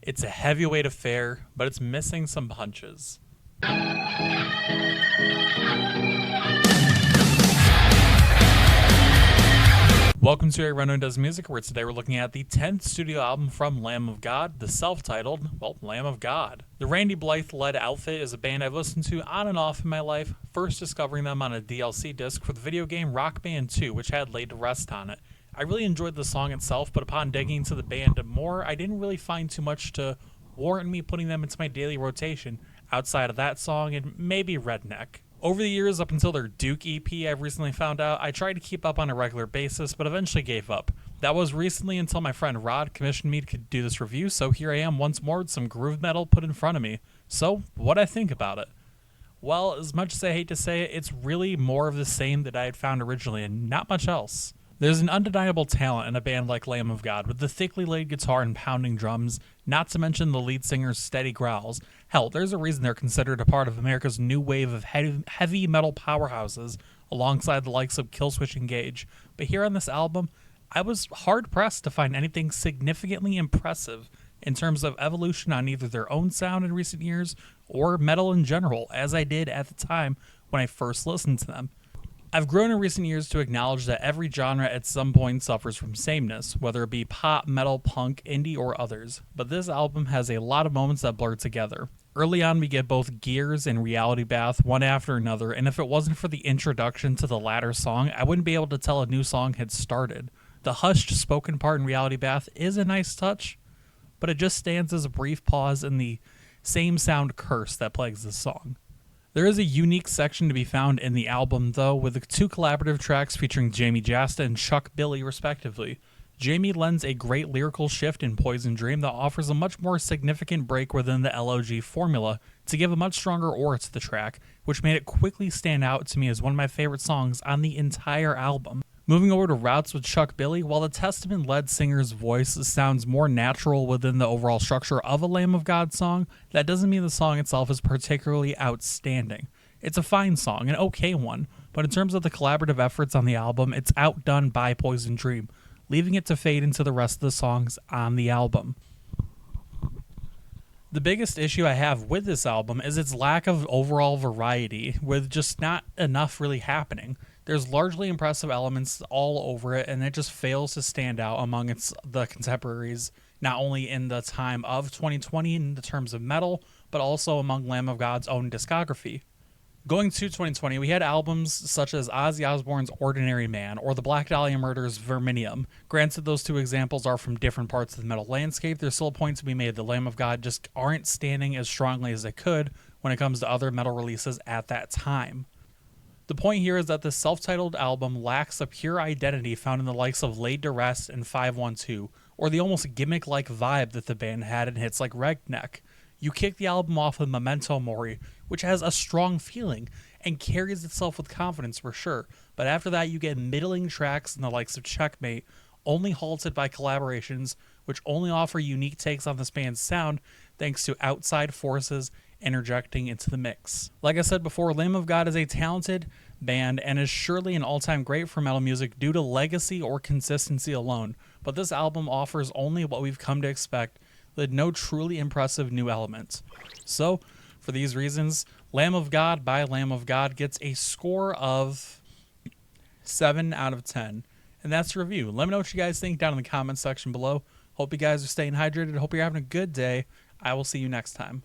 It's a heavyweight affair, but it's missing some punches. Welcome to A Reno Does Music, where today we're looking at the 10th studio album from Lamb of God, the self-titled, Lamb of God. The Randy Blythe-led Outfit is a band I've listened to on and off in my life, first discovering them on a DLC disc for the video game Rock Band 2, which had Laid to Rest on it. I really enjoyed the song itself, but upon digging into the band more, I didn't really find too much to warrant me putting them into my daily rotation, outside of that song and maybe Redneck. Over the years, up until their Duke EP, I've recently found out, I tried to keep up on a regular basis, but eventually gave up. That was recently until my friend Rod commissioned me to do this review, so here I am once more with some groove metal put in front of me. So, what'd I think about it? Well, as much as I hate to say it, it's really more of the same that I had found originally, and not much else. There's an undeniable talent in a band like Lamb of God, with the thickly laid guitar and pounding drums, not to mention the lead singer's steady growls. Hell, there's a reason they're considered a part of America's new wave of heavy metal powerhouses, alongside the likes of Killswitch Engage. But here on this album, I was hard-pressed to find anything significantly impressive in terms of evolution on either their own sound in recent years, or metal in general, as I did at the time when I first listened to them. I've grown in recent years to acknowledge that every genre at some point suffers from sameness, whether it be pop, metal, punk, indie, or others, but this album has a lot of moments that blur together. Early on, we get both Gears and Reality Bath, one after another, and if it wasn't for the introduction to the latter song, I wouldn't be able to tell a new song had started. The hushed spoken part in Reality Bath is a nice touch, but it just stands as a brief pause in the same sound curse that plagues this song. There is a unique section to be found in the album, though, with the two collaborative tracks featuring Jamie Jasta and Chuck Billy, respectively. Jamie lends a great lyrical shift in Poison Dream that offers a much more significant break within the LOG formula to give a much stronger aura to the track, which made it quickly stand out to me as one of my favorite songs on the entire album. Moving over to Routes with Chuck Billy, while the Testament-led singer's voice sounds more natural within the overall structure of a Lamb of God song, that doesn't mean the song itself is particularly outstanding. It's a fine song, an okay one, but in terms of the collaborative efforts on the album, it's outdone by Poison Dream, leaving it to fade into the rest of the songs on the album. The biggest issue I have with this album is its lack of overall variety, with just not enough really happening. There's largely impressive elements all over it, and it just fails to stand out among the contemporaries, not only in the time of 2020 in the terms of metal, but also among Lamb of God's own discography. Going to 2020, we had albums such as Ozzy Osbourne's Ordinary Man or the Black Dahlia Murder's Verminium. Granted, those two examples are from different parts of the metal landscape, there's still a point to be made that Lamb of God just aren't standing as strongly as they could when it comes to other metal releases at that time. The point here is that this self-titled album lacks a pure identity found in the likes of Laid to Rest and 512, or the almost gimmick-like vibe that the band had in hits like Redneck. You kick the album off with Memento Mori, which has a strong feeling and carries itself with confidence for sure, but after that you get middling tracks in the likes of Checkmate, only halted by collaborations which only offer unique takes on this band's sound thanks to outside forces interjecting into the mix. Like I said before, Lamb of God is a talented band and is surely an all-time great for metal music due to legacy or consistency alone, but this album offers only what we've come to expect, with no truly impressive new elements. So, for these reasons, Lamb of God by Lamb of God gets a score of 7 out of 10. And that's the review. Let me know what you guys think down in the comments section below. Hope you guys are staying hydrated. Hope you're having a good day. I will see you next time.